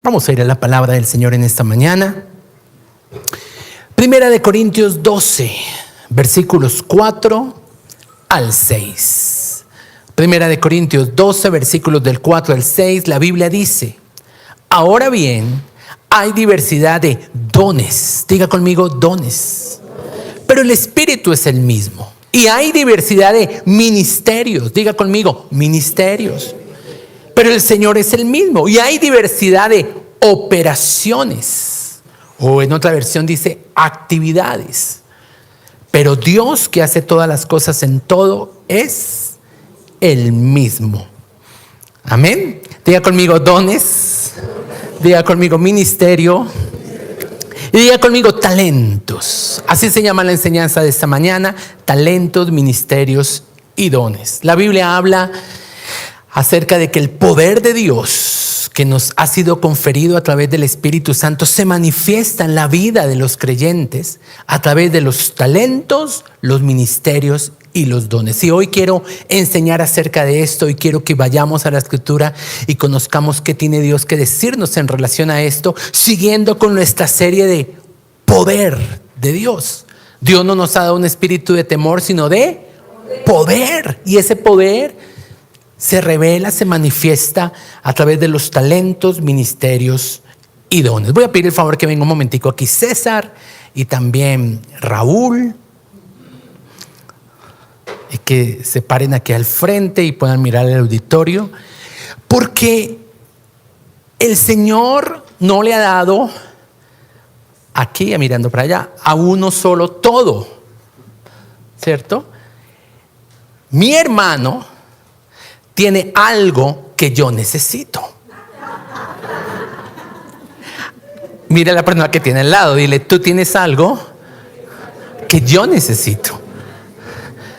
Vamos a ir a la palabra del Señor en esta mañana. Primera de Corintios 12, versículos 4 al 6. Primera de Corintios 12, versículos del 4 al 6, la Biblia dice: ahora bien, hay diversidad de dones. Diga conmigo, dones. Pero el Espíritu es el mismo. Y hay diversidad de ministerios. Diga conmigo, ministerios. Pero el Señor es el mismo. Y hay diversidad de operaciones. O en otra versión dice actividades. Pero Dios, que hace todas las cosas en todo, es el mismo. Amén. Diga conmigo dones. Diga conmigo ministerio. Y diga conmigo talentos. Así se llama la enseñanza de esta mañana: talentos, ministerios y dones. La Biblia habla acerca de que el poder de Dios que nos ha sido conferido a través del Espíritu Santo se manifiesta en la vida de los creyentes a través de los talentos, los ministerios y los dones. Y hoy quiero enseñar acerca de esto y quiero que vayamos a la Escritura y conozcamos qué tiene Dios que decirnos en relación a esto, siguiendo con nuestra serie de poder de Dios. Dios no nos ha dado un espíritu de temor, sino de poder. Y ese poder se revela, se manifiesta a través de los talentos, ministerios y dones. Voy a pedir el favor que venga un momentico aquí César y también Raúl, y que se paren aquí al frente y puedan mirar el auditorio, porque el Señor no le ha dado aquí, mirando para allá, a uno solo todo, ¿cierto? Mi hermano tiene algo que yo necesito. Mira a la persona que tiene al lado, dile: tú tienes algo que yo necesito,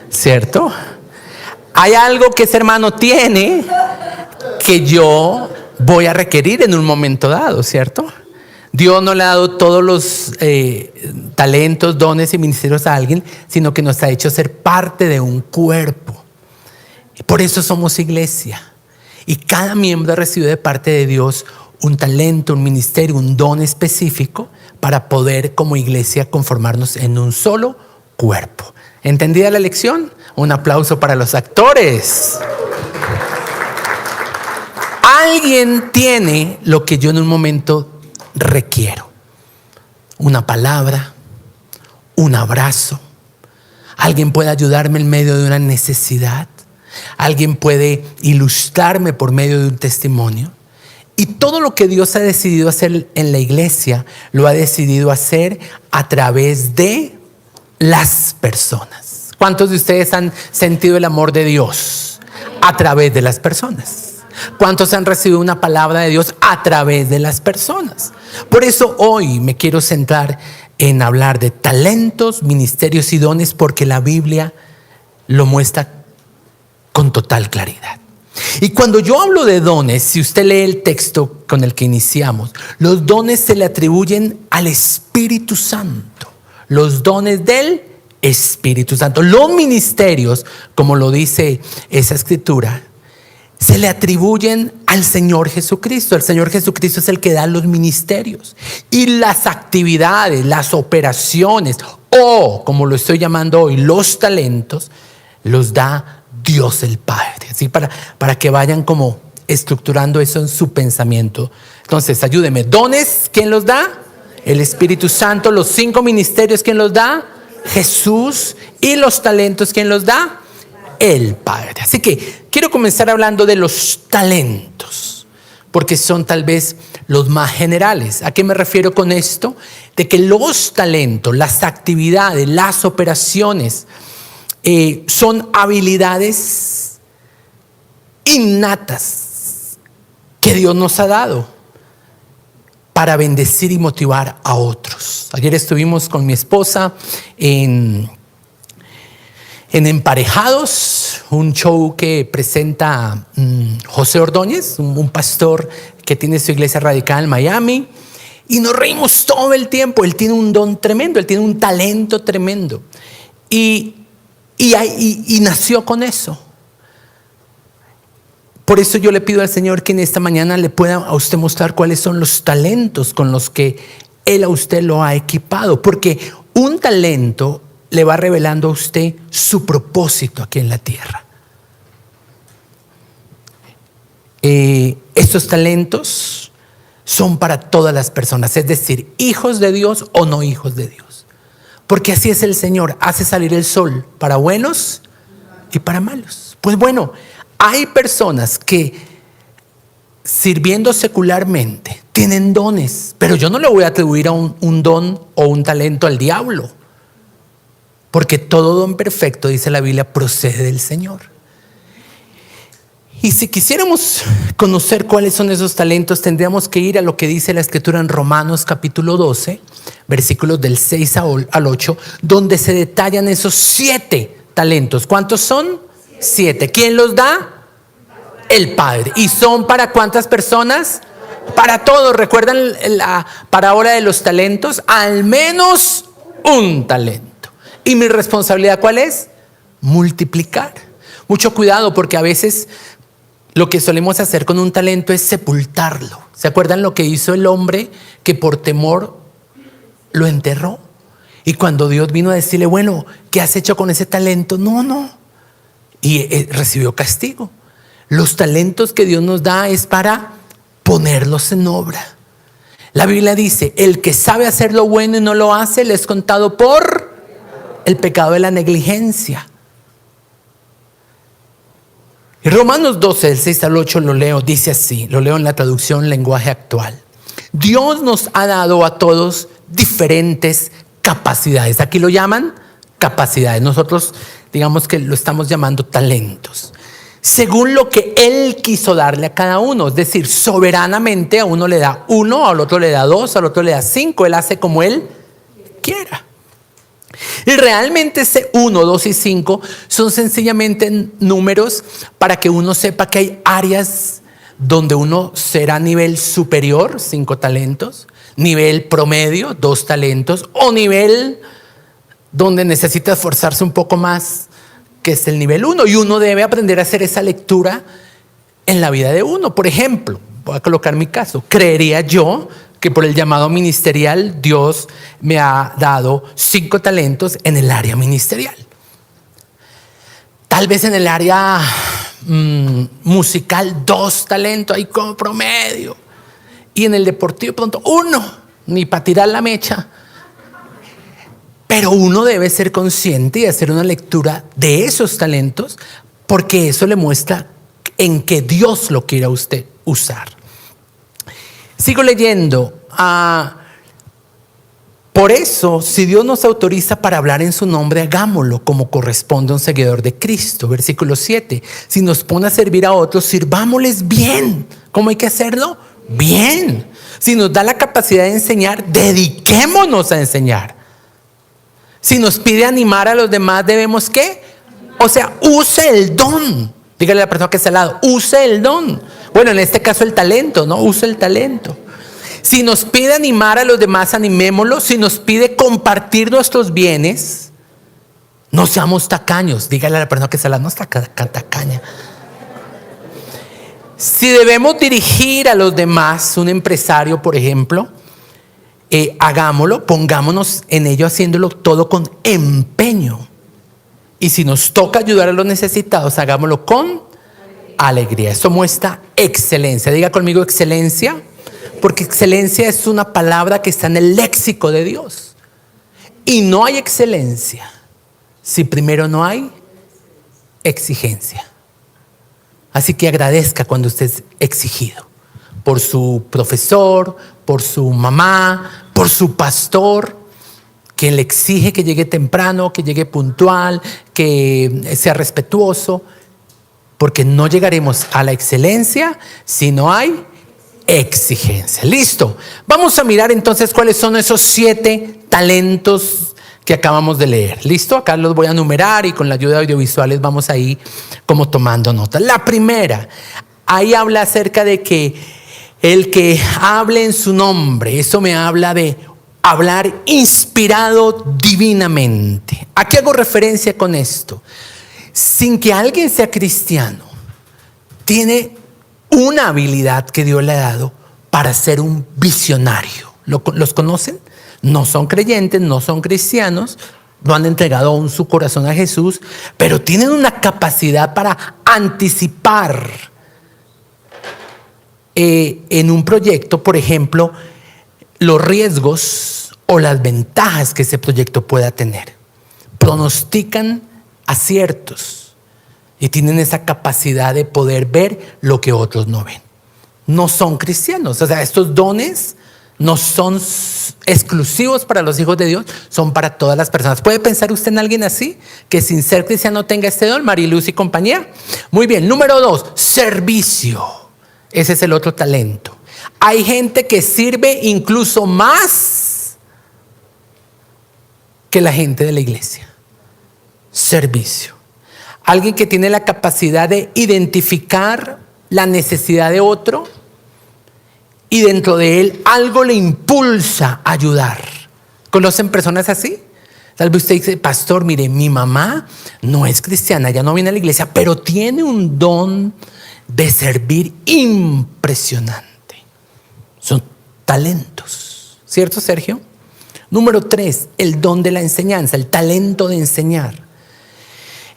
¿cierto? Hay algo que ese hermano tiene que yo voy a requerir en un momento dado, ¿cierto? Dios no le ha dado todos los talentos, dones y ministerios a alguien, sino que nos ha hecho ser parte de un cuerpo. Por eso somos iglesia. Y cada miembro recibe de parte de Dios un talento, un ministerio, un don específico para poder como iglesia conformarnos en un solo cuerpo. ¿Entendida la lección? Un aplauso para los actores. Alguien tiene lo que yo en un momento requiero: una palabra, un abrazo. Alguien puede ayudarme en medio de una necesidad. Alguien puede ilustrarme por medio de un testimonio. Y todo lo que Dios ha decidido hacer en la iglesia, lo ha decidido hacer a través de las personas. ¿Cuántos de ustedes han sentido el amor de Dios? A través de las personas. ¿Cuántos han recibido una palabra de Dios? A través de las personas. Por eso hoy me quiero centrar en hablar de talentos, ministerios y dones, porque la Biblia lo muestra con total claridad. Y cuando yo hablo de dones, si usted lee el texto con el que iniciamos, los dones se le atribuyen al Espíritu Santo. Los dones del Espíritu Santo. Los ministerios, como lo dice esa escritura, se le atribuyen al Señor Jesucristo. El Señor Jesucristo es el que da los ministerios. Y las actividades, las operaciones, o como lo estoy llamando hoy, los talentos, los da Dios el Padre. Así para que vayan como estructurando eso en su pensamiento. Entonces, ayúdeme. Dones, ¿quién los da? El Espíritu Santo. Los 5 ministerios, ¿quién los da? Jesús. Y los talentos, ¿quién los da? El Padre. Así que quiero comenzar hablando de los talentos, porque son tal vez los más generales. ¿A qué me refiero con esto? De que los talentos, las actividades, las operaciones, son habilidades innatas que Dios nos ha dado para bendecir y motivar a otros. Ayer estuvimos con mi esposa en Emparejados, un show que presenta José Ordóñez, un pastor que tiene su iglesia radical en Miami, y nos reímos todo el tiempo. Él tiene un don tremendo, él tiene un talento tremendo, y nació con eso. Por eso yo le pido al Señor que en esta mañana le pueda a usted mostrar cuáles son los talentos con los que Él a usted lo ha equipado. Porque un talento le va revelando a usted su propósito aquí en la tierra. Estos talentos son para todas las personas, es decir, hijos de Dios o no hijos de Dios. Porque así es el Señor, hace salir el sol para buenos y para malos. Pues bueno, hay personas que sirviendo secularmente tienen dones, pero yo no le voy a atribuir a un don o un talento al diablo, porque todo don perfecto, dice la Biblia, procede del Señor. Y si quisiéramos conocer cuáles son esos talentos, tendríamos que ir a lo que dice la Escritura en Romanos capítulo 12, versículos del 6 al 8, donde se detallan esos 7 talentos. ¿Cuántos son? 7. ¿Quién los da? El Padre. ¿Y son para cuántas personas? Para todos. ¿Recuerdan la parábola de los talentos? Al menos un talento. ¿Y mi responsabilidad cuál es? Multiplicar. Mucho cuidado, porque a veces lo que solemos hacer con un talento es sepultarlo. ¿Se acuerdan lo que hizo el hombre que por temor lo enterró? Y cuando Dios vino a decirle, bueno, ¿qué has hecho con ese talento? No. Y recibió castigo. Los talentos que Dios nos da es para ponerlos en obra. La Biblia dice, el que sabe hacer lo bueno y no lo hace, le es contado por el pecado de la negligencia. Y Romanos 12, del 6 al 8 lo leo, dice así, lo leo en la traducción lenguaje actual. Dios nos ha dado a todos diferentes capacidades. Aquí lo llaman capacidades. Nosotros digamos que lo estamos llamando talentos. Según lo que Él quiso darle a cada uno. Es decir, soberanamente a uno le da 1, al otro le da 2, al otro le da 5. Él hace como Él quiera. Y realmente ese 1, 2 y 5 son sencillamente números para que uno sepa que hay áreas donde uno será nivel superior, 5 talentos, nivel promedio, 2 talentos, o nivel donde necesita esforzarse un poco más, que es el nivel 1. Y uno debe aprender a hacer esa lectura en la vida de uno. Por ejemplo, voy a colocar mi caso. Creería yo que por el llamado ministerial Dios me ha dado 5 talentos en el área ministerial. Tal vez en el área musical 2 talentos, ahí como promedio. Y en el deportivo pronto 1, ni para tirar la mecha. Pero uno debe ser consciente y hacer una lectura de esos talentos, porque eso le muestra en que Dios lo quiere a usted usar. Sigo leyendo. Por eso, si Dios nos autoriza para hablar en su nombre, hagámoslo como corresponde a un seguidor de Cristo. Versículo 7. Si nos pone a servir a otros, sirvámosles bien. ¿Cómo hay que hacerlo? Bien. Si nos da la capacidad de enseñar, dediquémonos a enseñar. Si nos pide animar a los demás, debemos ¿qué? O sea, use el don. Dígale a la persona que está al lado, use el don. Bueno, en este caso el talento, ¿no? Use el talento. Si nos pide animar a los demás, animémoslo. Si nos pide compartir nuestros bienes, no seamos tacaños. Dígale a la persona que está al lado, no está tacaña. Si debemos dirigir a los demás, un empresario, por ejemplo, hagámoslo, pongámonos en ello, haciéndolo todo con empeño. Y si nos toca ayudar a los necesitados, hagámoslo con alegría. Eso muestra excelencia. Diga conmigo excelencia, porque excelencia es una palabra que está en el léxico de Dios. Y no hay excelencia si primero no hay exigencia. Así que agradezca cuando usted es exigido por su profesor, por su mamá, por su pastor, que le exige que llegue temprano, que llegue puntual, que sea respetuoso, porque no llegaremos a la excelencia si no hay exigencia. Listo. Vamos a mirar entonces cuáles son esos 7 talentos que acabamos de leer. Listo. Acá los voy a numerar y con la ayuda de audiovisuales vamos ahí como tomando nota. La primera, ahí habla acerca de que el que hable en su nombre, eso me habla de hablar inspirado divinamente. ¿A qué hago referencia con esto? Sin que alguien sea cristiano, tiene una habilidad que Dios le ha dado para ser un visionario. ¿Los conocen? No son creyentes, no son cristianos, no han entregado aún su corazón a Jesús, pero tienen una capacidad para anticipar en un proyecto, por ejemplo, los riesgos o las ventajas que ese proyecto pueda tener. Pronostican aciertos y tienen esa capacidad de poder ver lo que otros no ven. No son cristianos, o sea, estos dones no son exclusivos para los hijos de Dios, son para todas las personas. ¿Puede pensar usted en alguien así? Que sin ser cristiano tenga este don, Mariluz y compañía. Muy bien, número 2, servicio. Ese es el otro talento. Hay gente que sirve incluso más que la gente de la iglesia. Servicio. Alguien que tiene la capacidad de identificar la necesidad de otro y dentro de él algo le impulsa a ayudar. ¿Conocen personas así? Tal vez usted dice, pastor, mire, mi mamá no es cristiana, ya no viene a la iglesia, pero tiene un don de servir impresionante. Son talentos, ¿cierto, Sergio? Número 3, el don de la enseñanza, el talento de enseñar.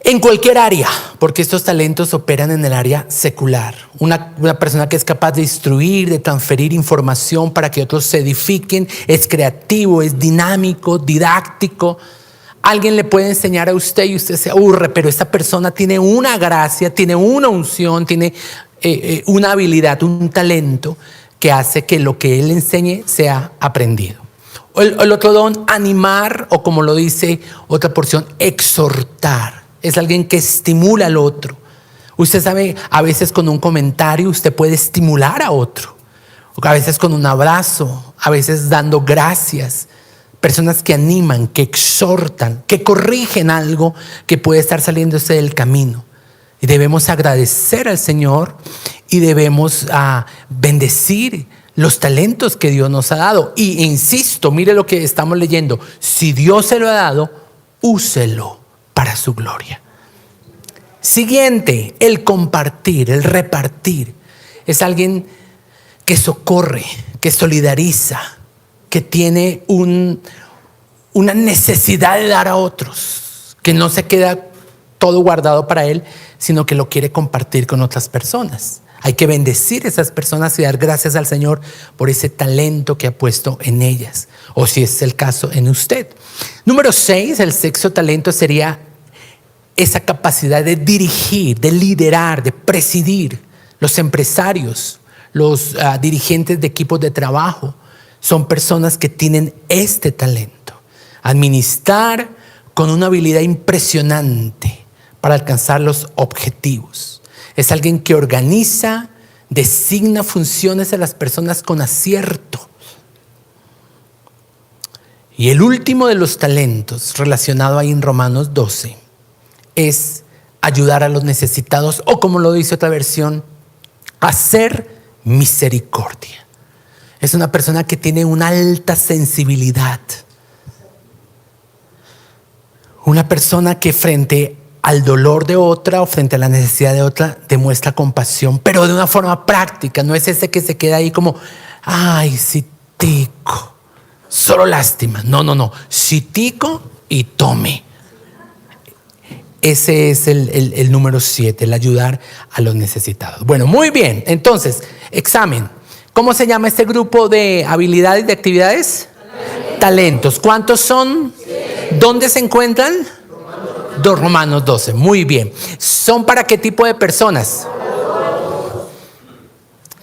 En cualquier área, porque estos talentos operan en el área secular. Una persona que es capaz de instruir, de transferir información para que otros se edifiquen, es creativo, es dinámico, didáctico. Alguien le puede enseñar a usted y usted se aburre, pero esta persona tiene una gracia, tiene una unción, tiene una habilidad, un talento que hace que lo que él enseñe sea aprendido. El otro don, animar, o como lo dice otra porción, exhortar. Es alguien que estimula al otro. Usted sabe, a veces con un comentario usted puede estimular a otro. A veces con un abrazo, a veces dando gracias. Personas que animan, que exhortan, que corrigen algo que puede estar saliéndose del camino. Y debemos agradecer al Señor y debemos bendecir los talentos que Dios nos ha dado. Y insisto, mire lo que estamos leyendo. Si Dios se lo ha dado, úselo para su gloria. Siguiente, el compartir, el repartir. Es alguien que socorre, que solidariza, que tiene una necesidad de dar a otros, que no se queda todo guardado para él, sino que lo quiere compartir con otras personas. Hay que bendecir a esas personas y dar gracias al Señor por ese talento que ha puesto en ellas, o si es el caso en usted. Número 6, el sexto talento sería esa capacidad de dirigir, de liderar, de presidir. Los empresarios, los dirigentes de equipos de trabajo, son personas que tienen este talento. Administrar con una habilidad impresionante para alcanzar los objetivos. Es alguien que organiza, designa funciones a las personas con acierto. Y el último de los talentos relacionado ahí en Romanos 12 es ayudar a los necesitados, o como lo dice otra versión, hacer misericordia. Es una persona que tiene una alta sensibilidad. Una persona que frente al dolor de otra o frente a la necesidad de otra demuestra compasión, pero de una forma práctica. No es ese que se queda ahí como, ay, sí, tico, solo lástima. No, sí, tico y tome. Ese es el número 7, el ayudar a los necesitados. Bueno, muy bien. Entonces, examen. ¿Cómo se llama este grupo de habilidades, de actividades? Talentos. ¿Cuántos son? ¿Dónde se encuentran? Romanos 12. Muy bien. ¿Son para qué tipo de personas?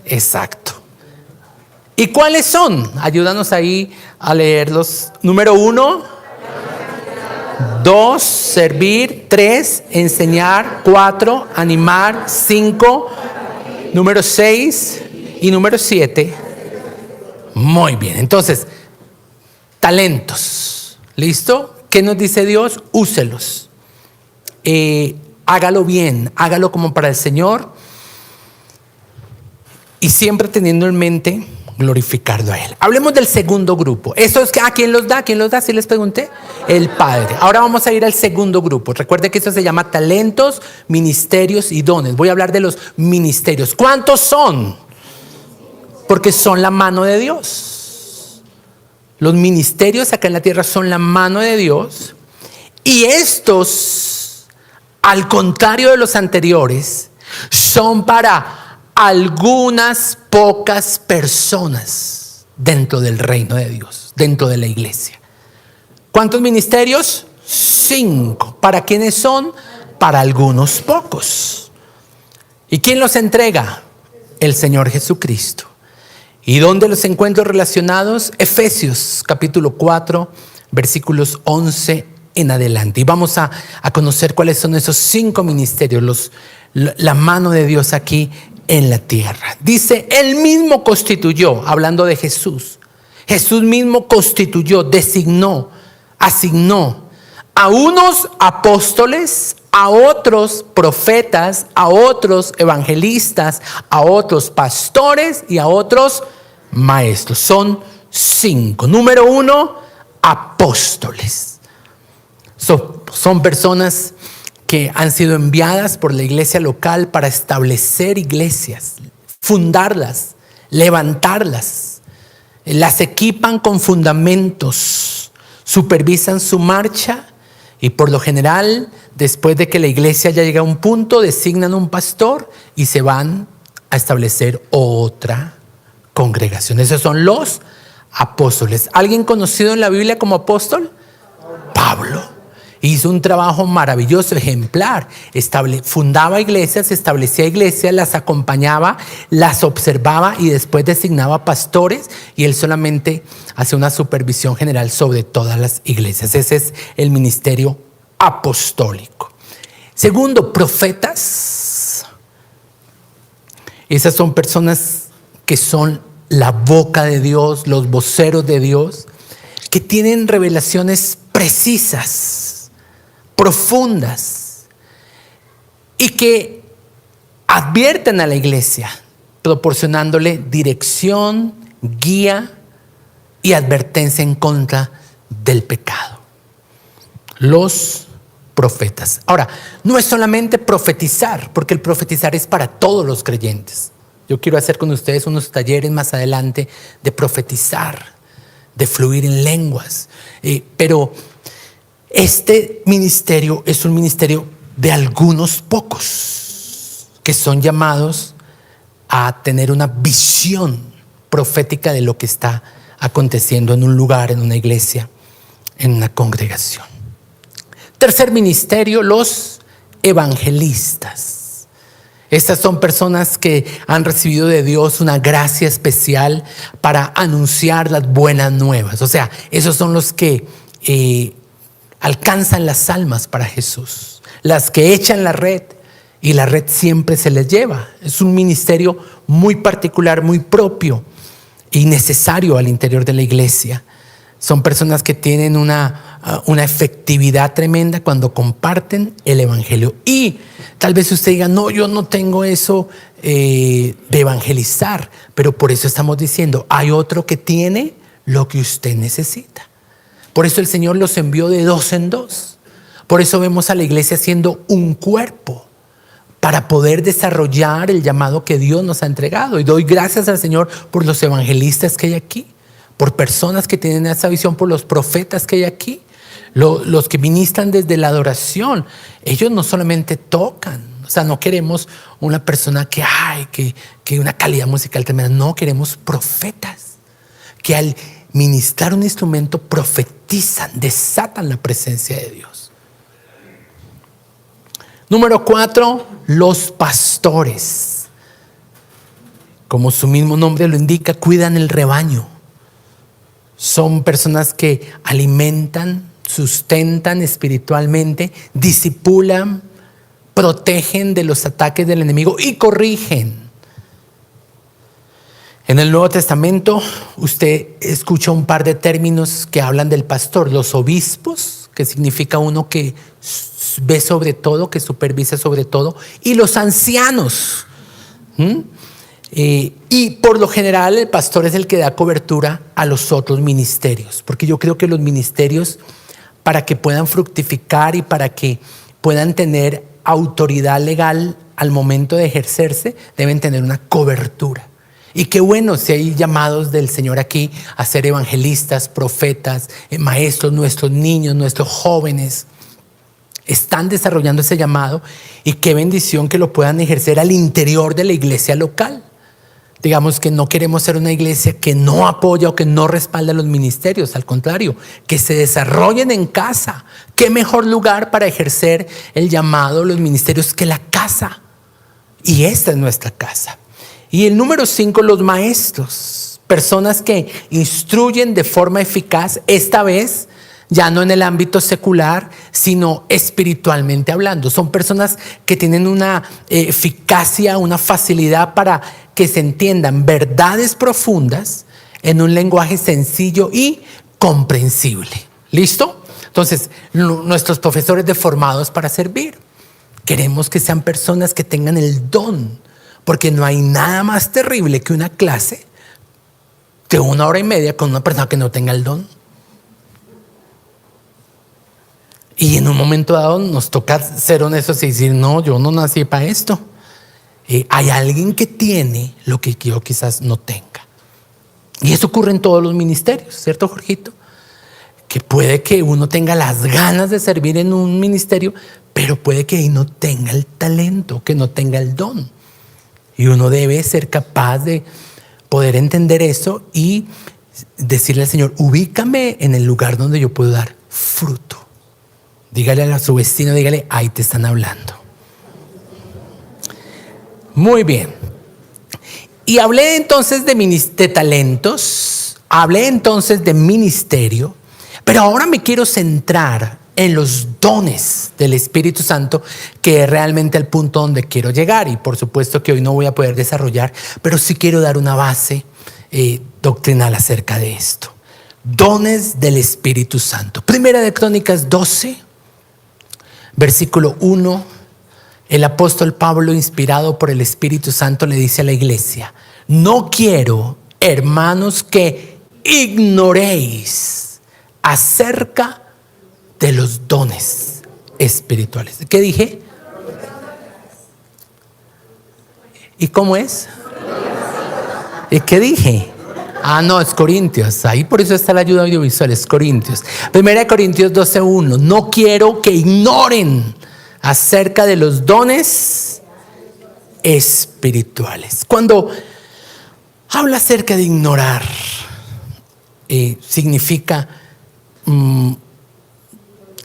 Exacto. ¿Y cuáles son? Ayúdanos ahí a leerlos. Número 1. 2, servir. 3, enseñar. 4, animar. 5, número 6 y número 7. Muy bien, entonces, talentos. ¿Listo? ¿Qué nos dice Dios? Úselos. Hágalo bien, hágalo como para el Señor. Y siempre teniendo en mente glorificarlo a Él. Hablemos del segundo grupo. ¿Eso es a quién los da? ¿Quién los da? ¿Sí les pregunté? El Padre. Ahora vamos a ir al segundo grupo. Recuerde que eso se llama talentos, ministerios y dones. Voy a hablar de los ministerios. ¿Cuántos son? Porque son la mano de Dios. Los ministerios acá en la tierra son la mano de Dios. Y estos, al contrario de los anteriores, son para algunas pocas personas dentro del reino de Dios, dentro de la iglesia. ¿Cuántos ministerios? 5. ¿Para quiénes son? Para algunos pocos. ¿Y quién los entrega? El Señor Jesucristo. ¿Y dónde los encuentro relacionados? Efesios capítulo 4, versículos 11 en adelante. Y vamos a conocer cuáles son esos 5 ministerios, la mano de Dios aquí en la tierra. Dice, Él mismo constituyó, hablando de Jesús. Jesús mismo constituyó, designó, asignó a unos apóstoles, a otros profetas, a otros evangelistas, a otros pastores y a otros maestros. Son 5. Número 1, apóstoles. Son personas que han sido enviadas por la iglesia local para establecer iglesias, fundarlas, levantarlas. Las equipan con fundamentos, supervisan su marcha y por lo general, después de que la iglesia ya llega a un punto, designan un pastor y se van a establecer otra congregación. Esos son los apóstoles. ¿Alguien conocido en la Biblia como apóstol? Pablo. Hizo un trabajo maravilloso, ejemplar. Fundaba iglesias, establecía iglesias, las acompañaba, las observaba y después designaba pastores y él solamente hacía una supervisión general sobre todas las iglesias. Ese es el ministerio apostólico. Segundo, profetas. Esas son personas que son la boca de Dios, los voceros de Dios, que tienen revelaciones precisas, profundas y que advierten a la iglesia proporcionándole dirección, guía y advertencia en contra del pecado. Los profetas. Ahora, no es solamente profetizar, porque el profetizar es para todos los creyentes. Yo quiero hacer con ustedes unos talleres más adelante de profetizar, de fluir en lenguas, pero este ministerio es un ministerio de algunos pocos que son llamados a tener una visión profética de lo que está aconteciendo en un lugar, en una iglesia, en una congregación. Tercer ministerio, los evangelistas. Estas son personas que han recibido de Dios una gracia especial para anunciar las buenas nuevas. O sea, esos son los que alcanzan las almas para Jesús, las que echan la red y la red siempre se les lleva. Es un ministerio muy particular, muy propio y necesario al interior de la iglesia. Son personas que tienen una efectividad tremenda cuando comparten el evangelio. Y tal vez usted diga, no, yo no tengo eso de evangelizar, pero por eso estamos diciendo, hay otro que tiene lo que usted necesita. Por eso el Señor los envió de 2 en 2. Por eso vemos a la iglesia siendo un cuerpo para poder desarrollar el llamado que Dios nos ha entregado. Y doy gracias al Señor por los evangelistas que hay aquí, por personas que tienen esa visión, por los profetas que hay aquí, los que ministran desde la adoración. Ellos no solamente tocan, o sea, no queremos una persona que una calidad musical tremenda. No, queremos profetas que al ministrar un instrumento profetizan, desatan la presencia de Dios. Número 4, los pastores. Como su mismo nombre lo indica, cuidan el rebaño. Son personas que alimentan, sustentan espiritualmente, discipulan, protegen de los ataques del enemigo y corrigen. En el Nuevo Testamento usted escucha un par de términos que hablan del pastor. Los obispos, que significa uno que ve sobre todo, que supervisa sobre todo, y los ancianos. Y por lo general el pastor es el que da cobertura a los otros ministerios, porque yo creo que los ministerios, para que puedan fructificar y para que puedan tener autoridad legal al momento de ejercerse, deben tener una cobertura. Y qué bueno si hay llamados del Señor aquí a ser evangelistas, profetas, maestros, nuestros niños, nuestros jóvenes están desarrollando ese llamado, y qué bendición que lo puedan ejercer al interior de la iglesia local. Digamos que no queremos ser una iglesia que no apoya o que no respalda los ministerios, al contrario, que se desarrollen en casa. ¿Qué mejor lugar para ejercer el llamado, los ministerios, que la casa? Y esta es nuestra casa. Y el número 5, los maestros, personas que instruyen de forma eficaz, esta vez ya no en el ámbito secular, sino espiritualmente hablando. Son personas que tienen una eficacia, una facilidad para que se entiendan verdades profundas en un lenguaje sencillo y comprensible. ¿Listo? Entonces, nuestros profesores de formados para servir, queremos que sean personas que tengan el don, porque no hay nada más terrible que una clase, que 1 hora y media con una persona que no tenga el don. Y en un momento dado nos toca ser honestos y decir, no, yo no nací para esto. Hay alguien que tiene lo que yo quizás no tenga. Y eso ocurre en todos los ministerios, ¿cierto, Jorgito? Que puede que uno tenga las ganas de servir en un ministerio, pero puede que ahí no tenga el talento, que no tenga el don. Y uno debe ser capaz de poder entender eso y decirle al Señor, ubícame en el lugar donde yo puedo dar fruto. Dígale a su vecino, dígale, ahí te están hablando. Muy bien. Y hablé entonces de talentos, hablé entonces de ministerio, pero ahora me quiero centrar en los dones del Espíritu Santo, que es realmente el punto donde quiero llegar. Y por supuesto que hoy no voy a poder desarrollar, pero sí quiero dar una base doctrinal acerca de esto. Dones del Espíritu Santo. Primera de Crónicas 12, versículo 1. El apóstol Pablo, inspirado por el Espíritu Santo, le dice a la iglesia: no quiero, hermanos, que ignoréis acerca de los dones espirituales. ¿Qué dije? ¿Y cómo es? ¿Y qué dije? No, es Corintios. Ahí por eso está la ayuda audiovisual, es Corintios. Primera de Corintios 12:1. No quiero que ignoren acerca de los dones espirituales. Cuando habla acerca de ignorar, significa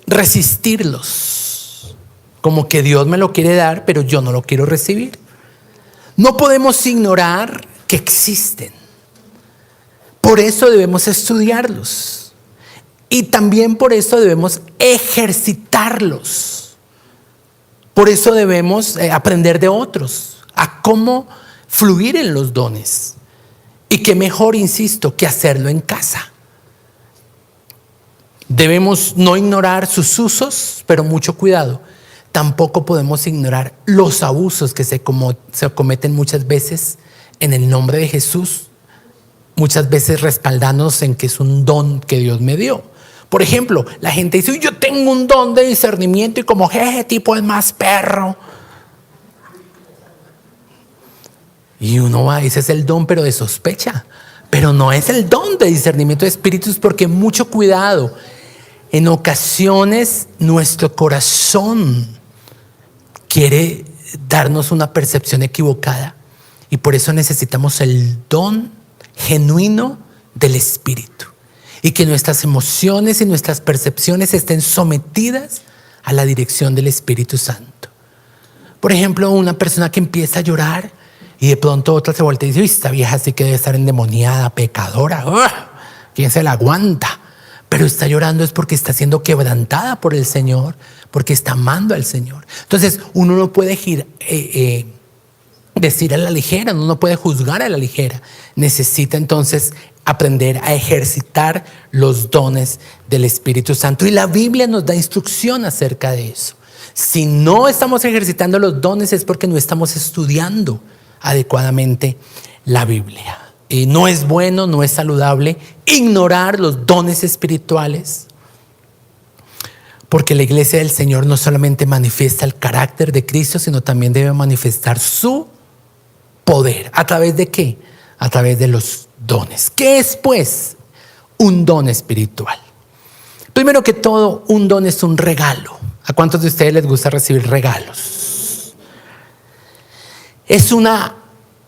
resistirlos, como que Dios me lo quiere dar, pero yo no lo quiero recibir. No podemos ignorar que existen. Por eso debemos estudiarlos, y también por eso debemos ejercitarlos. Por eso debemos aprender de otros a cómo fluir en los dones. Y qué mejor, insisto, que hacerlo en casa. Debemos no ignorar sus usos, pero mucho cuidado. Tampoco podemos ignorar los abusos que se cometen muchas veces en el nombre de Jesús, muchas veces respaldándonos en que es un don que Dios me dio. Por ejemplo, la gente dice, yo tengo un don de discernimiento, y como ese tipo es más perro. Y uno va, ese es el don, pero de sospecha. Pero no es el don de discernimiento de espíritus, porque mucho cuidado. En ocasiones nuestro corazón quiere darnos una percepción equivocada, y por eso necesitamos el don genuino del Espíritu, y que nuestras emociones y nuestras percepciones estén sometidas a la dirección del Espíritu Santo. Por ejemplo, una persona que empieza a llorar y de pronto otra se voltea y dice, esta vieja sí que debe estar endemoniada, pecadora, ¿quién se la aguanta? Pero está llorando es porque está siendo quebrantada por el Señor, porque está amando al Señor. Entonces uno no puede decir a la ligera, uno no puede juzgar a la ligera. Necesita entonces aprender a ejercitar los dones del Espíritu Santo, y la Biblia nos da instrucción acerca de eso. Si no estamos ejercitando los dones es porque no estamos estudiando adecuadamente la Biblia. Y no es bueno, no es saludable ignorar los dones espirituales, porque la iglesia del Señor no solamente manifiesta el carácter de Cristo, sino también debe manifestar su poder. ¿A través de qué? A través de los dones. ¿Qué es, pues, un don espiritual? Primero que todo, un don es un regalo. ¿A cuántos de ustedes les gusta recibir regalos? Es una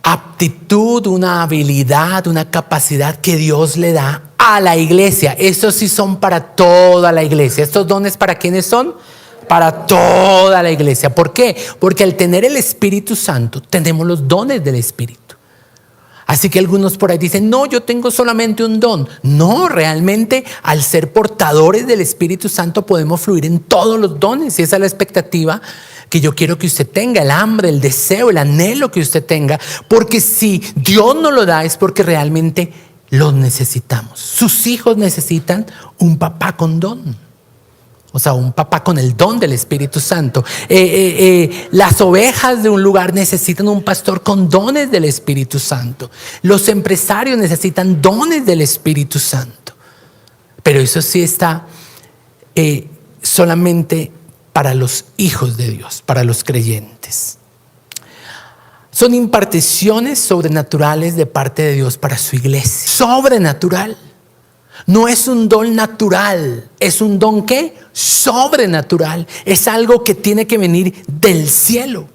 aptitud, una habilidad, una capacidad que Dios le da a la iglesia. Estos sí son para toda la iglesia. ¿Estos dones para quiénes son? Para toda la iglesia. ¿Por qué? Porque al tener el Espíritu Santo tenemos los dones del Espíritu. Así que algunos por ahí dicen, no, yo tengo solamente un don. No, realmente al ser portadores del Espíritu Santo podemos fluir en todos los dones. Y esa es la expectativa que yo quiero que usted tenga, el hambre, el deseo, el anhelo que usted tenga. Porque si Dios no lo da es porque realmente los necesitamos. Sus hijos necesitan un papá con don. O sea, un papá con el don del Espíritu Santo. Las ovejas de un lugar necesitan un pastor con dones del Espíritu Santo. Los empresarios necesitan dones del Espíritu Santo. Pero eso sí está solamente para los hijos de Dios, para los creyentes. Son imparticiones sobrenaturales de parte de Dios para su iglesia. Sobrenatural. No es un don natural, es un don ¿qué? Sobrenatural. Es algo que tiene que venir del cielo.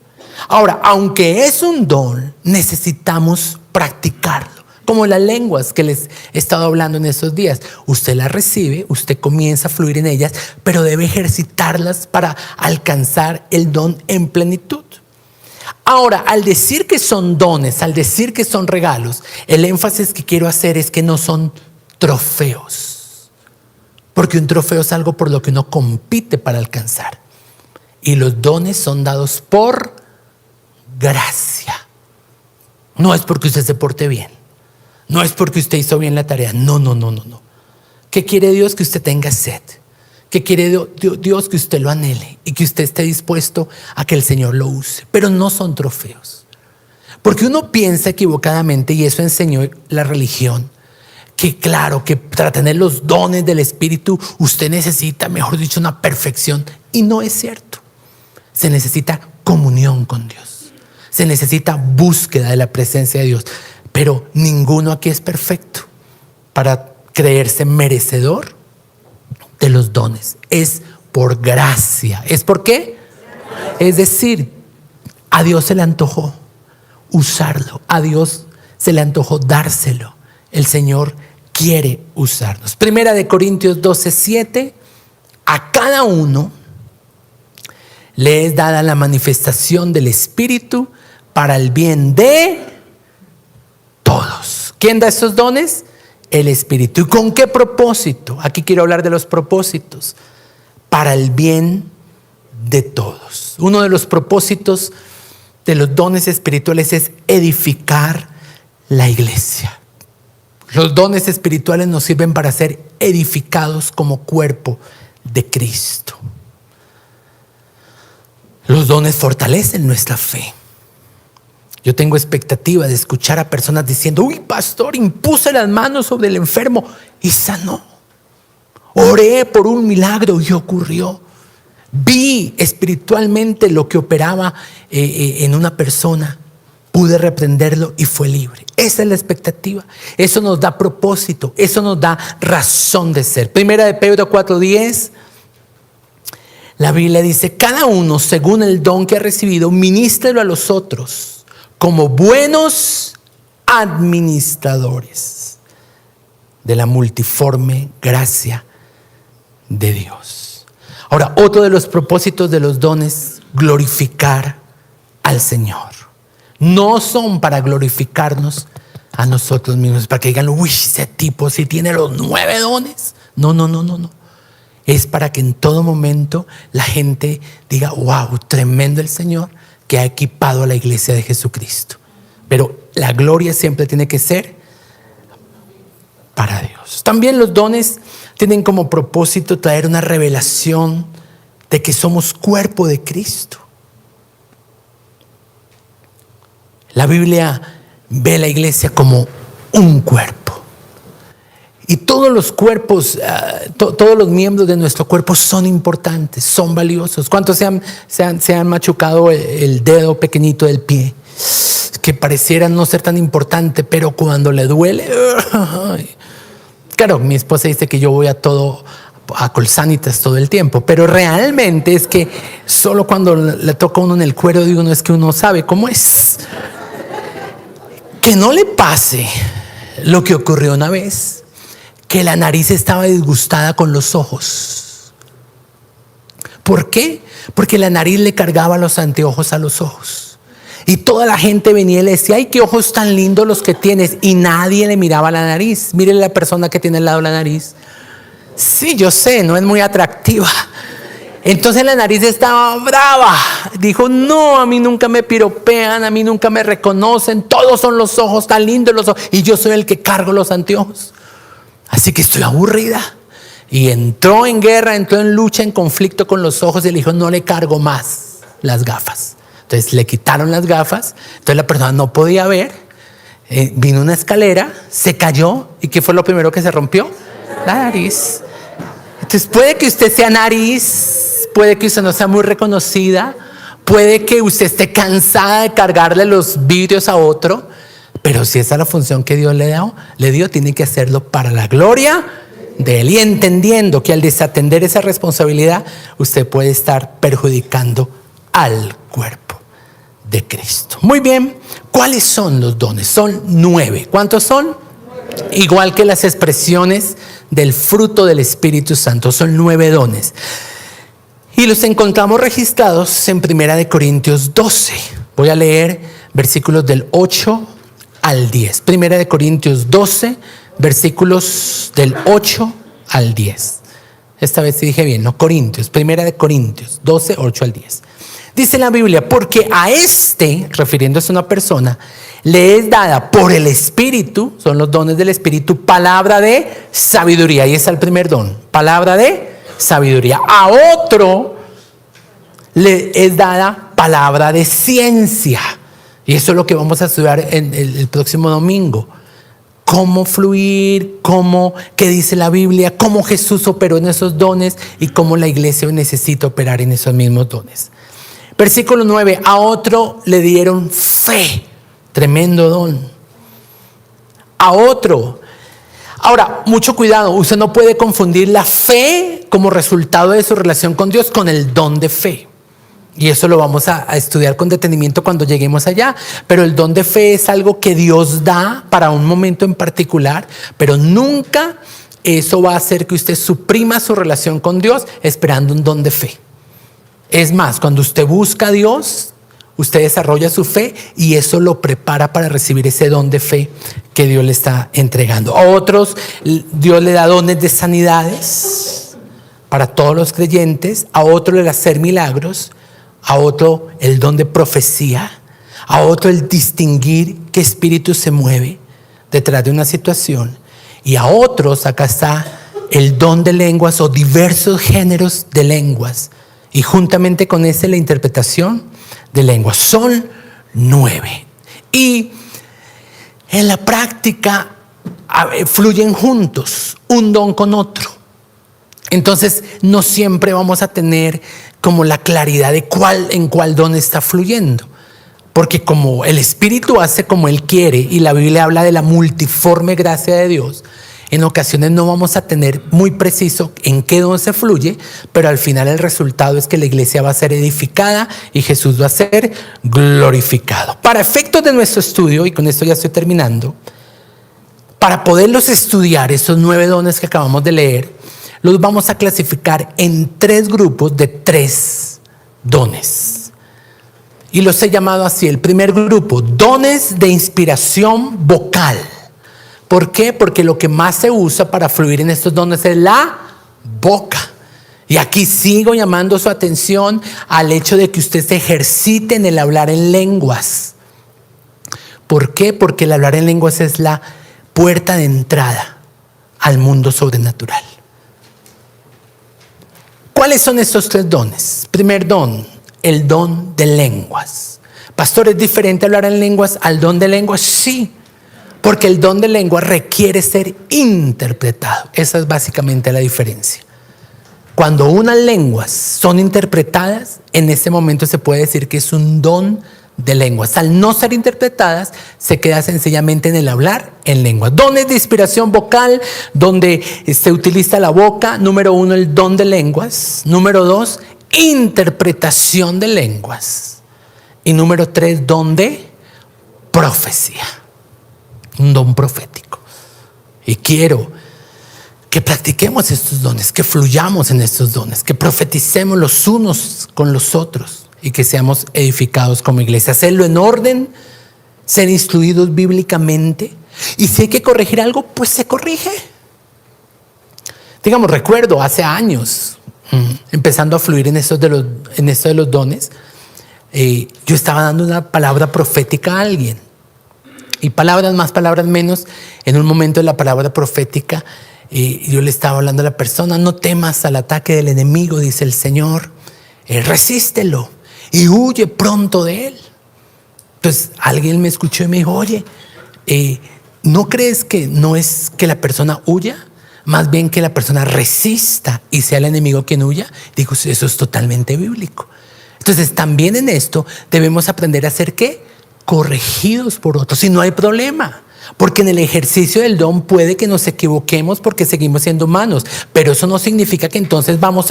Ahora, aunque es un don, necesitamos practicarlo. Como las lenguas que les he estado hablando en estos días. Usted las recibe, usted comienza a fluir en ellas, pero debe ejercitarlas para alcanzar el don en plenitud. Ahora, al decir que son dones, al decir que son regalos, el énfasis que quiero hacer es que no son trofeos, porque un trofeo es algo por lo que uno compite para alcanzar, y los dones son dados por gracia. No es porque usted se porte bien, no es porque usted hizo bien la tarea, no. ¿Qué quiere Dios? Que usted tenga sed. ¿Qué quiere Dios? Que usted lo anhele y que usted esté dispuesto a que el Señor lo use, pero no son trofeos, porque uno piensa equivocadamente, y eso enseñó la religión, que claro, que para tener los dones del Espíritu usted necesita, mejor dicho, una perfección. Y no es cierto. Se necesita comunión con Dios. Se necesita búsqueda de la presencia de Dios. Pero ninguno aquí es perfecto para creerse merecedor de los dones. Es por gracia. ¿Es por qué? Es decir, a Dios se le antojó usarlo. A Dios se le antojó dárselo. El Señor quiere usarnos. Primera de Corintios 12:7. A cada uno le es dada la manifestación del Espíritu para el bien de todos. ¿Quién da estos dones? El Espíritu. ¿Y con qué propósito? Aquí quiero hablar de los propósitos. Para el bien de todos. Uno de los propósitos de los dones espirituales es edificar la iglesia. Los dones espirituales nos sirven para ser edificados como cuerpo de Cristo. Los dones fortalecen nuestra fe. Yo tengo expectativa de escuchar a personas diciendo, uy, pastor, impuse las manos sobre el enfermo y sanó. Oré por un milagro y ocurrió. Vi espiritualmente lo que operaba en una persona. Pude reprenderlo y fue libre. Esa es la expectativa. Eso nos da propósito. Eso nos da razón de ser. Primera de Pedro 4:10. La Biblia dice, cada uno según el don que ha recibido, ministrelo a los otros como buenos administradores de la multiforme gracia de Dios. Ahora, otro de los propósitos de los dones, glorificar al Señor. No son para glorificarnos a nosotros mismos, para que digan, uy, ese tipo sí tiene los 9 dones. No. Es para que en todo momento la gente diga, wow, tremendo el Señor que ha equipado a la iglesia de Jesucristo. Pero la gloria siempre tiene que ser para Dios. También los dones tienen como propósito traer una revelación de que somos cuerpo de Cristo. La Biblia ve la iglesia como un cuerpo. Y todos los cuerpos, todos los miembros de nuestro cuerpo son importantes, son valiosos. ¿Cuántos se han machucado el dedo pequeñito del pie? Que pareciera no ser tan importante, pero cuando le duele... Claro, mi esposa dice que yo voy a Colsanitas todo el tiempo, pero realmente es que solo cuando le toca a uno en el cuero de uno es que uno sabe cómo es. Que no le pase lo que ocurrió una vez, que la nariz estaba disgustada con los ojos. ¿Por qué? Porque la nariz le cargaba los anteojos a los ojos. Y toda la gente venía y le decía, ay, qué ojos tan lindos los que tienes. Y nadie le miraba la nariz. Mire la persona que tiene al lado la nariz. Sí, yo sé, no es muy atractiva. Entonces la nariz estaba brava. Dijo, no, a mí nunca me piropean, a mí nunca me reconocen. Todos son los ojos tan lindos los ojos. Y yo soy el que cargo los anteojos. Así que estoy aburrida. Y entró en guerra, entró en lucha, en conflicto con los ojos. Y le dijo, no le cargo más las gafas. Entonces le quitaron las gafas. Entonces la persona no podía ver. Vino una escalera, se cayó. ¿Y qué fue lo primero que se rompió? La nariz. Entonces puede que usted sea nariz, puede que usted no sea muy reconocida, puede que usted esté cansada de cargarle los vidrios a otro, pero si esa es la función que Dios le dio, tiene que hacerlo para la gloria de Él, y entendiendo que al desatender esa responsabilidad usted puede estar perjudicando al cuerpo de Cristo. Muy bien, ¿cuáles son los dones? Son 9. ¿Cuántos son? Igual que las expresiones del fruto del Espíritu Santo, son 9 dones. Y los encontramos registrados en 1 Corintios 12. Voy a leer versículos del 8 al 10. 1 Corintios 12, versículos del 8 al 10. Esta vez sí dije bien, no Corintios. 1 Corintios 12, 8 al 10. Dice la Biblia, porque a refiriéndose a una persona, le es dada por el Espíritu, son los dones del Espíritu, palabra de sabiduría. Ahí está el primer don, palabra de sabiduría. A otro le es dada palabra de ciencia. Y eso es lo que vamos a estudiar en el próximo domingo. Cómo fluir, qué dice la Biblia, cómo Jesús operó en esos dones y cómo la iglesia necesita operar en esos mismos dones. Versículo 9, a otro le dieron fe, tremendo don. A otro. Ahora, mucho cuidado, usted no puede confundir la fe como resultado de su relación con Dios con el don de fe. Y eso lo vamos a estudiar con detenimiento cuando lleguemos allá. Pero el don de fe es algo que Dios da para un momento en particular, pero nunca eso va a hacer que usted suprima su relación con Dios esperando un don de fe. Es más, cuando usted busca a Dios, usted desarrolla su fe y eso lo prepara para recibir ese don de fe que Dios le está entregando. A otros, Dios le da dones de sanidades para todos los creyentes. A otro le da hacer milagros. A otro el don de profecía. A otro el distinguir qué espíritu se mueve detrás de una situación. Y a otros, acá está el don de lenguas o diversos géneros de lenguas. Y juntamente con ese la interpretación de lenguas. Son 9. Y en la práctica fluyen juntos, un don con otro. Entonces no siempre vamos a tener como la claridad de en cuál don está fluyendo. Porque como el Espíritu hace como Él quiere y la Biblia habla de la multiforme gracia de Dios, en ocasiones no vamos a tener muy preciso en qué don se fluye, pero al final el resultado es que la iglesia va a ser edificada y Jesús va a ser glorificado. Para efectos de nuestro estudio, y con esto ya estoy terminando, para poderlos estudiar, esos 9 dones que acabamos de leer, los vamos a clasificar en 3 grupos de 3 dones. Y los he llamado así. El primer grupo, dones de inspiración vocal. ¿Por qué? Porque lo que más se usa para fluir en estos dones es la boca. Y aquí sigo llamando su atención al hecho de que usted se ejercite en el hablar en lenguas. ¿Por qué? Porque el hablar en lenguas es la puerta de entrada al mundo sobrenatural. ¿Cuáles son estos 3 dones? Primer don, el don de lenguas. Pastor, ¿es diferente hablar en lenguas al don de lenguas? Sí, porque el don de lenguas requiere ser interpretado. Esa es básicamente la diferencia. Cuando unas lenguas son interpretadas, en ese momento se puede decir que es un don de lenguas. Al no ser interpretadas, se queda sencillamente en el hablar en lenguas. Dones de inspiración vocal, donde se utiliza la boca. Número 1, el don de lenguas. Número 2, interpretación de lenguas. Y número 3, don de profecía. Un don profético. Y quiero que practiquemos estos dones, que fluyamos en estos dones, que profeticemos los unos con los otros y que seamos edificados como iglesia. Hacerlo en orden, ser instruidos bíblicamente. Y si hay que corregir algo, pues se corrige. Digamos, recuerdo hace años, empezando a fluir en esto de los dones, yo estaba dando una palabra profética a alguien. Y palabras más, palabras menos. En un momento de la palabra profética, yo le estaba hablando a la persona: no temas al ataque del enemigo, dice el Señor. Resístelo y huye pronto de él. Entonces alguien me escuchó y me dijo: oye, ¿no crees que no es que la persona huya? Más bien que la persona resista y sea el enemigo quien huya. Digo, eso es totalmente bíblico. Entonces también en esto debemos aprender a ser ¿qué? Corregidos por otros. Y no hay problema, porque en el ejercicio del don puede que nos equivoquemos porque seguimos siendo humanos, pero eso no significa que entonces vamos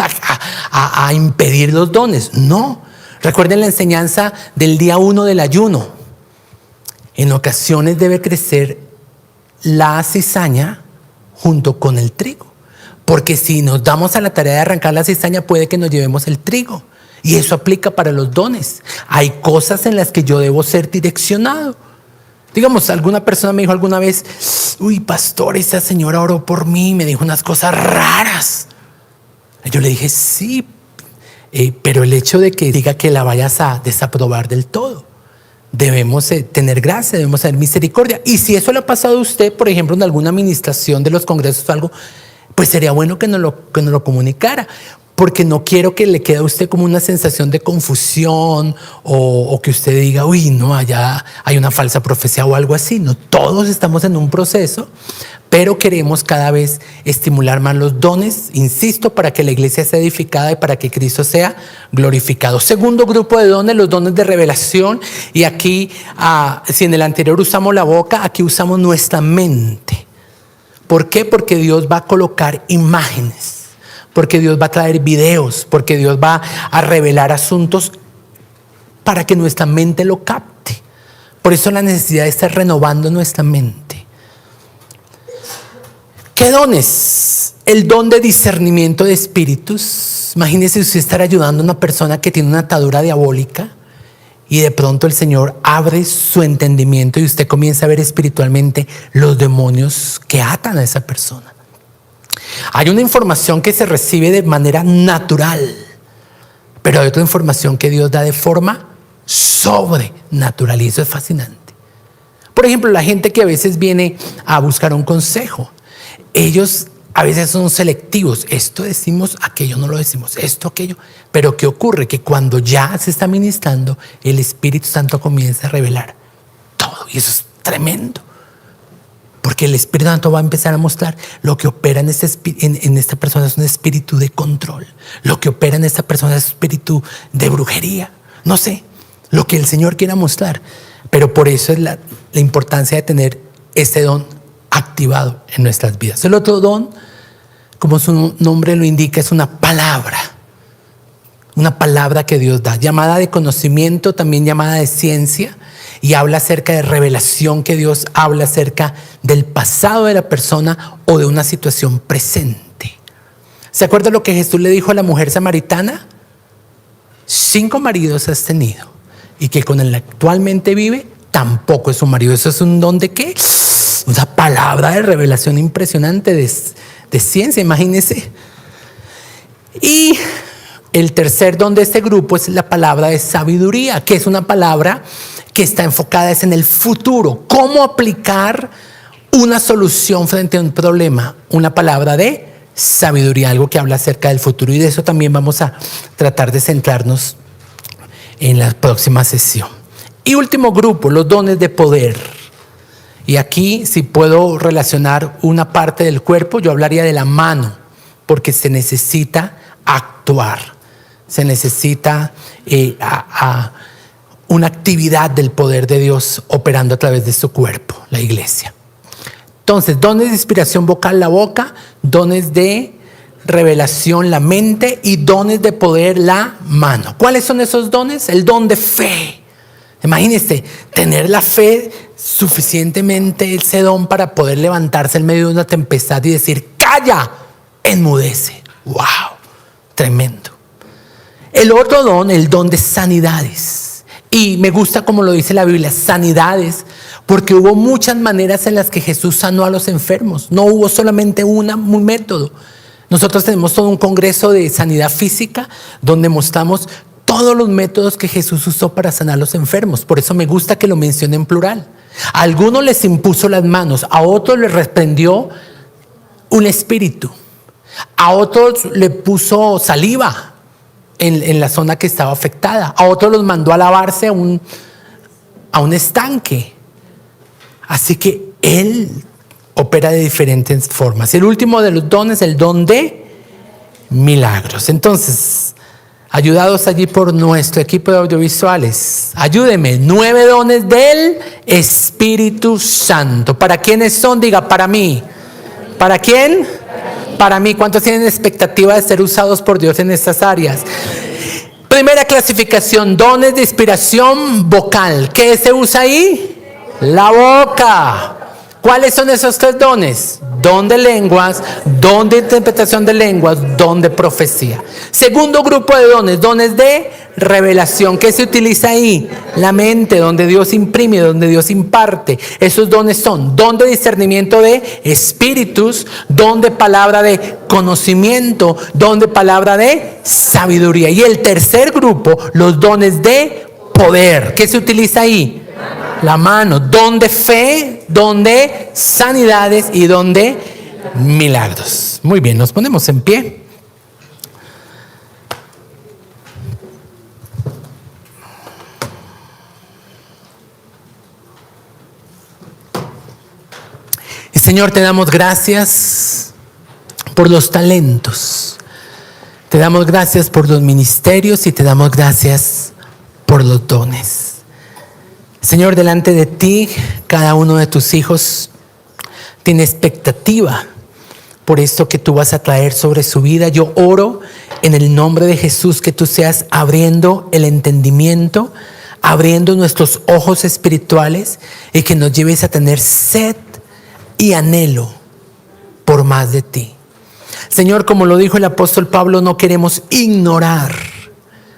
a impedir los dones. No. Recuerden la enseñanza del día 1 del ayuno. En ocasiones debe crecer la cizaña junto con el trigo, porque si nos damos a la tarea de arrancar la cizaña, puede que nos llevemos el trigo. Y eso aplica para los dones. Hay cosas en las que yo debo ser direccionado. Digamos, alguna persona me dijo alguna vez: uy, pastor, esa señora oró por mí, me dijo unas cosas raras. Yo le dije: sí, pero el hecho de que diga que la vayas a desaprobar del todo, debemos tener gracia, debemos tener misericordia. Y si eso le ha pasado a usted, por ejemplo, en alguna administración de los congresos o algo, pues sería bueno que nos lo comunicara. Porque no quiero que le quede a usted como una sensación de confusión o que usted diga: uy, no, allá hay una falsa profecía o algo así. No, todos estamos en un proceso, pero queremos cada vez estimular más los dones, insisto, para que la iglesia sea edificada y para que Cristo sea glorificado. Segundo grupo de dones, los dones de revelación. Y aquí, si en el anterior usamos la boca, aquí usamos nuestra mente. ¿Por qué? Porque Dios va a colocar imágenes. Porque Dios va a traer videos, porque Dios va a revelar asuntos para que nuestra mente lo capte. Por eso la necesidad de estar renovando nuestra mente. ¿Qué dones? El don de discernimiento de espíritus. Imagínese usted estar ayudando a una persona que tiene una atadura diabólica y de pronto el Señor abre su entendimiento y usted comienza a ver espiritualmente los demonios que atan a esa persona. Hay una información que se recibe de manera natural, pero hay otra información que Dios da de forma sobrenatural, y eso es fascinante. Por ejemplo, la gente que a veces viene a buscar un consejo, ellos a veces son selectivos. Esto decimos, aquello no lo decimos, esto, aquello. Pero ¿qué ocurre? Que cuando ya se está ministrando, el Espíritu Santo comienza a revelar todo, y eso es tremendo. Porque el Espíritu Santo va a empezar a mostrar lo que opera en esta persona es un espíritu de control. Lo que opera en esta persona es un espíritu de brujería. No sé, lo que el Señor quiera mostrar. Pero por eso es la importancia de tener este don activado en nuestras vidas. El otro don, como su nombre lo indica, es una palabra. Una palabra que Dios da, llamada de conocimiento, también llamada de ciencia. Y habla acerca de revelación, que Dios habla acerca del pasado de la persona o de una situación presente. ¿Se acuerda lo que Jesús le dijo a la mujer samaritana? 5 maridos has tenido, y que con el que actualmente vive tampoco es su marido. ¿Eso es un don de qué? Una palabra de revelación impresionante de ciencia, imagínense. Y el tercer don de este grupo es la palabra de sabiduría, que es una palabra que está enfocada en el futuro. ¿Cómo aplicar una solución frente a un problema? Una palabra de sabiduría, algo que habla acerca del futuro. Y de eso también vamos a tratar de centrarnos en la próxima sesión. Y último grupo, los dones de poder. Y aquí, si puedo relacionar una parte del cuerpo, yo hablaría de la mano, porque se necesita actuar, se necesita una actividad del poder de Dios operando a través de su cuerpo, la iglesia. Entonces, dones de inspiración vocal, la boca; dones de revelación, la mente; y dones de poder, la mano. ¿Cuáles son esos dones? El don de fe. Imagínense, tener la fe suficientemente, ese don para poder levantarse en medio de una tempestad y decir: calla, enmudece. ¡Wow! Tremendo. El otro don, el don de sanidades. Y me gusta como lo dice la Biblia, sanidades, porque hubo muchas maneras en las que Jesús sanó a los enfermos. No hubo solamente un método. Nosotros tenemos todo un congreso de sanidad física donde mostramos todos los métodos que Jesús usó para sanar a los enfermos. Por eso me gusta que lo mencione en plural. A algunos les impuso las manos, a otros les reprendió un espíritu, a otros le puso saliva en la zona que estaba afectada, a otros los mandó a lavarse a un estanque. Así que Él opera de diferentes formas. El último de los dones, el don de milagros. Entonces, ayudados allí por nuestro equipo de audiovisuales, ayúdenme. 9 dones del Espíritu Santo. ¿Para quiénes son? Diga: para mí. ¿Para quién? Para mí. ¿Cuántos tienen expectativa de ser usados por Dios en estas áreas? Primera clasificación, dones de inspiración vocal. ¿Qué se usa ahí? La boca. ¿Cuáles son esos 3 dones? Don de lenguas, don de interpretación de lenguas, don de profecía. Segundo grupo de dones, dones de revelación. ¿Qué se utiliza ahí? La mente, donde Dios imprime, donde Dios imparte. Esos dones son don de discernimiento de espíritus, don de palabra de conocimiento, don de palabra de sabiduría. Y el tercer grupo, los dones de poder. ¿Qué se utiliza ahí? La mano. Don de fe, don de sanidades y don de milagros. Muy bien, nos ponemos en pie. Y Señor, te damos gracias por los talentos. Te damos gracias por los ministerios y te damos gracias por los dones. Señor, delante de ti, cada uno de tus hijos tiene expectativa por esto que tú vas a traer sobre su vida. Yo oro en el nombre de Jesús que tú seas abriendo el entendimiento, abriendo nuestros ojos espirituales y que nos lleves a tener sed y anhelo por más de ti. Señor, como lo dijo el apóstol Pablo, no queremos ignorar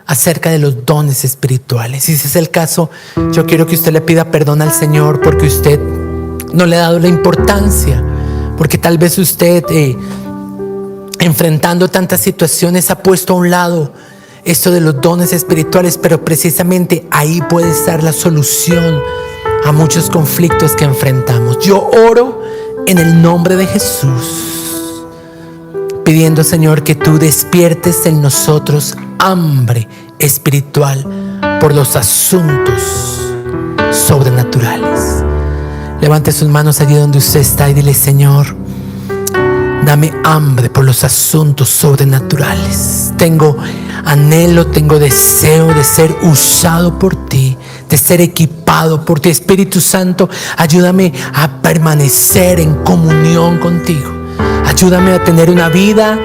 acerca de los dones espirituales. Si ese es el caso, yo quiero que usted le pida perdón al Señor porque usted no le ha dado la importancia, porque tal vez usted enfrentando tantas situaciones ha puesto a un lado esto de los dones espirituales, pero precisamente ahí puede estar la solución a muchos conflictos que enfrentamos. Yo oro en el nombre de Jesús, pidiendo, Señor, que tú despiertes en nosotros hambre espiritual por los asuntos sobrenaturales. Levante sus manos allí donde usted está y dile: Señor, dame hambre por los asuntos sobrenaturales. Tengo anhelo, tengo deseo de ser usado por ti, de ser equipado por ti. Espíritu Santo, ayúdame a permanecer en comunión contigo. Ayúdame a tener una vida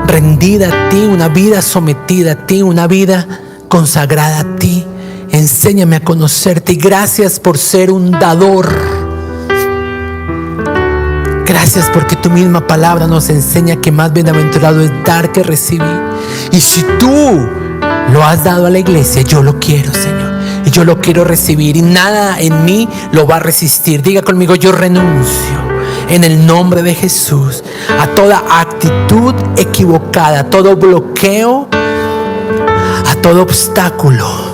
rendida a ti, una vida sometida a ti, una vida consagrada a ti. Enséñame a conocerte y gracias por ser un dador. Gracias porque tu misma palabra nos enseña que más bienaventurado es dar que recibir. Y si tú lo has dado a la iglesia, yo lo quiero, Señor, y yo lo quiero recibir y nada en mí lo va a resistir. Diga conmigo: yo renuncio en el nombre de Jesús a toda actitud equivocada, a todo bloqueo, a todo obstáculo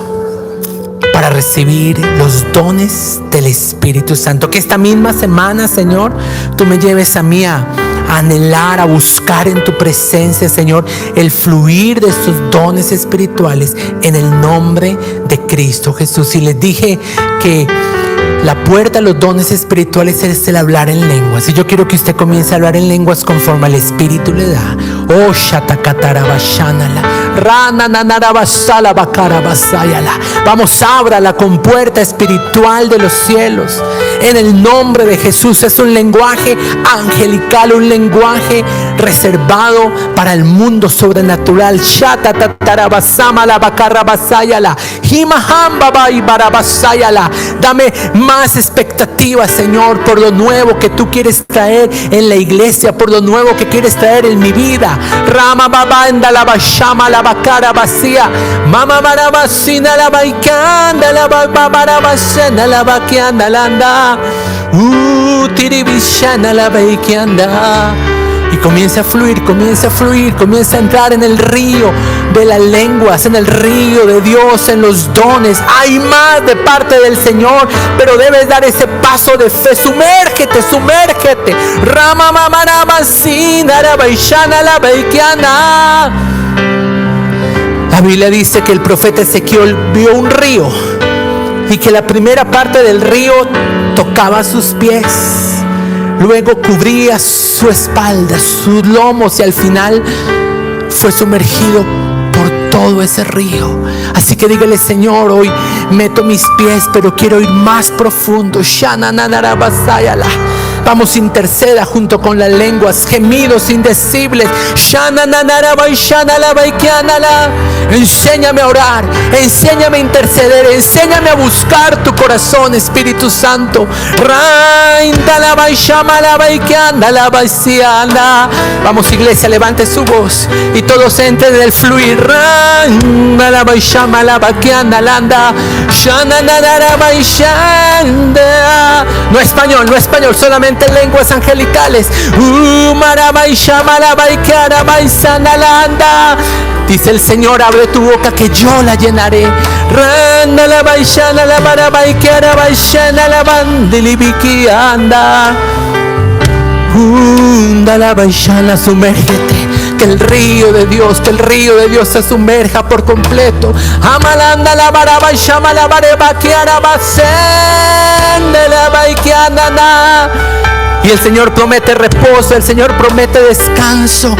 para recibir los dones del Espíritu Santo. Que esta misma semana, Señor, tú me lleves a mí a a anhelar, a buscar en tu presencia, Señor, el fluir de estos dones espirituales en el nombre de Cristo Jesús. Y les dije que la puerta a los dones espirituales es el hablar en lenguas. Y yo quiero que usted comience a hablar en lenguas conforme al Espíritu le da. Oh, shatakatarabayanala, rananarabasala bakarabasayala. Vamos, ábrala con puerta espiritual de los cielos. En el nombre de Jesús. Es un lenguaje angelical, un lenguaje reservado para el mundo sobrenatural. Shatatarabasama bakarabasayala, himahamba barabasayala. Dame más expectativa, Señor, por lo nuevo que tú quieres traer en la iglesia, por lo nuevo que quieres traer en mi vida. Rama babanda la bashama la bakara vacía, mama barabasina la baikanda la babarabasena la bakianda la anda, tiribishana la baikianda. Y comienza a fluir, comienza a fluir, comienza a entrar en el río de las lenguas, en el río de Dios, en los dones. Hay más de parte del Señor, pero debes dar ese paso de fe. Sumérgete, sumérgete. Rama mamarabasina la baishana la baikiana. La Biblia dice que el profeta Ezequiel vio un río y que la primera parte del río tocaba sus pies. Luego cubría su espalda, sus lomos, y al final fue sumergido por todo ese río. Así que dígale: Señor, hoy meto mis pies, pero quiero ir más profundo. Shananarabasayala. Vamos, interceda junto con las lenguas, gemidos indecibles. Enséñame a orar, enséñame a interceder, enséñame a buscar tu corazón, Espíritu Santo. Vamos, iglesia, levante su voz y todos entren en el fluir. No español, no español, solamente lenguas angelicales. Dice el Señor: abre tu boca que yo la llenaré. Sumérgete, que el río de Dios, que el río de Dios se sumerja por completo. Amalanda la baraba y llama la bareba que y el Señor promete reposo, el Señor promete descanso.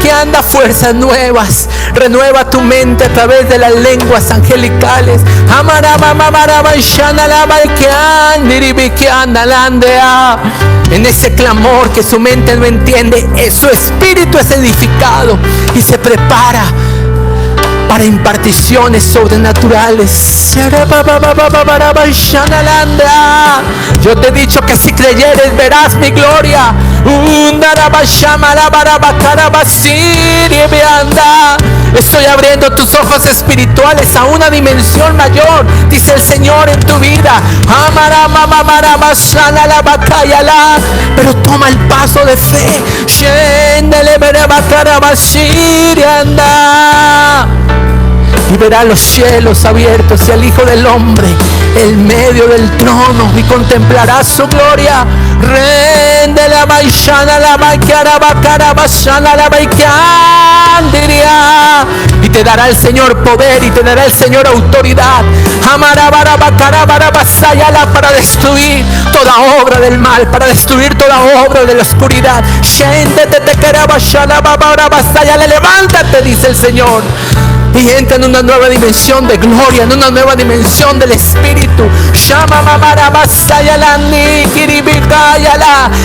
Que anda fuerzas nuevas. Renueva tu mente a través de las lenguas angelicales. En ese clamor que su mente no entiende, su espíritu es edificado y se prepara para imparticiones sobrenaturales. Yo te he dicho que si creyeres verás mi gloria. Estoy abriendo tus ojos espirituales a una dimensión mayor, dice el Señor, en tu vida. Pero toma el paso de fe. Y verá los cielos abiertos y al Hijo del Hombre en medio del trono, y contemplará su gloria. Rende la baishana la baikara bakara bashana la baikandiria. Y te dará el Señor poder y te dará el Señor autoridad. Amarabara bakara barabasayala, para destruir toda obra del mal, para destruir toda obra de la oscuridad. Shendete te kerabashana babarabasayala. Levántate, dice el Señor, y entra en una nueva dimensión de gloria, en una nueva dimensión del Espíritu.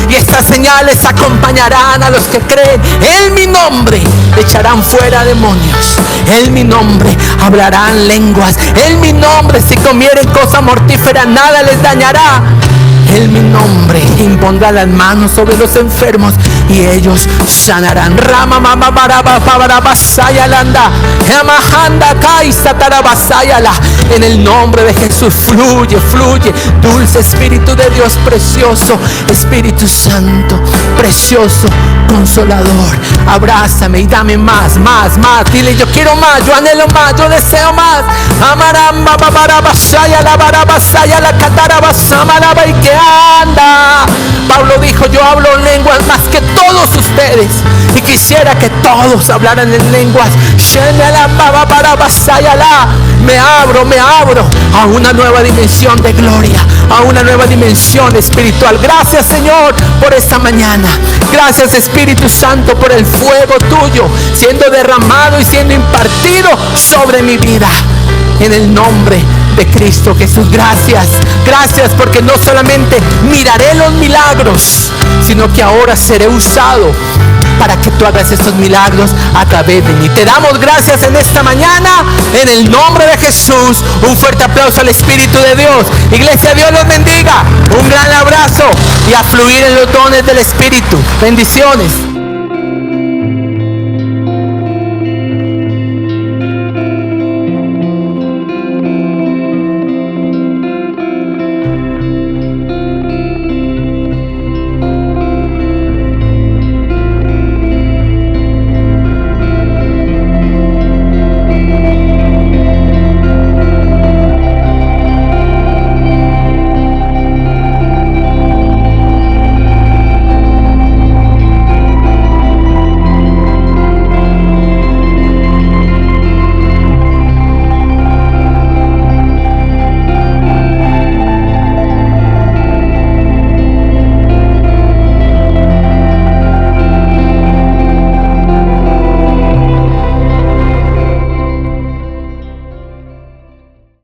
Y estas señales acompañarán a los que creen. En mi nombre echarán fuera demonios. En mi nombre hablarán lenguas. En mi nombre, si comieren cosa mortífera, nada les dañará. En mi nombre impondrá las manos sobre los enfermos y ellos sanarán. Rama mama baraba barabasayalanda, yamahanda kaisatarabayala. En el nombre de Jesús fluye, fluye, dulce Espíritu de Dios precioso, Espíritu Santo precioso, consolador. Abrázame y dame más, más, más. Dile: yo quiero más, yo anhelo más, yo deseo más. Amaramba barabasayala barabasayala katarabasama la baike. anda. Pablo dijo, yo hablo lenguas más que todos ustedes y quisiera que todos hablaran en lenguas. Me abro a una nueva dimensión de gloria, a una nueva dimensión espiritual. Gracias, Señor, por esta mañana. Gracias, Espíritu Santo, por el fuego tuyo siendo derramado y siendo impartido sobre mi vida. En el nombre de Cristo Jesús, gracias. Gracias porque no solamente miraré los milagros, sino que ahora seré usado para que tú hagas estos milagros a través de mí. Te damos gracias en esta mañana, en el nombre de Jesús. Un fuerte aplauso al Espíritu de Dios. Iglesia, Dios los bendiga. Un gran abrazo y a fluir en los dones del Espíritu. Bendiciones.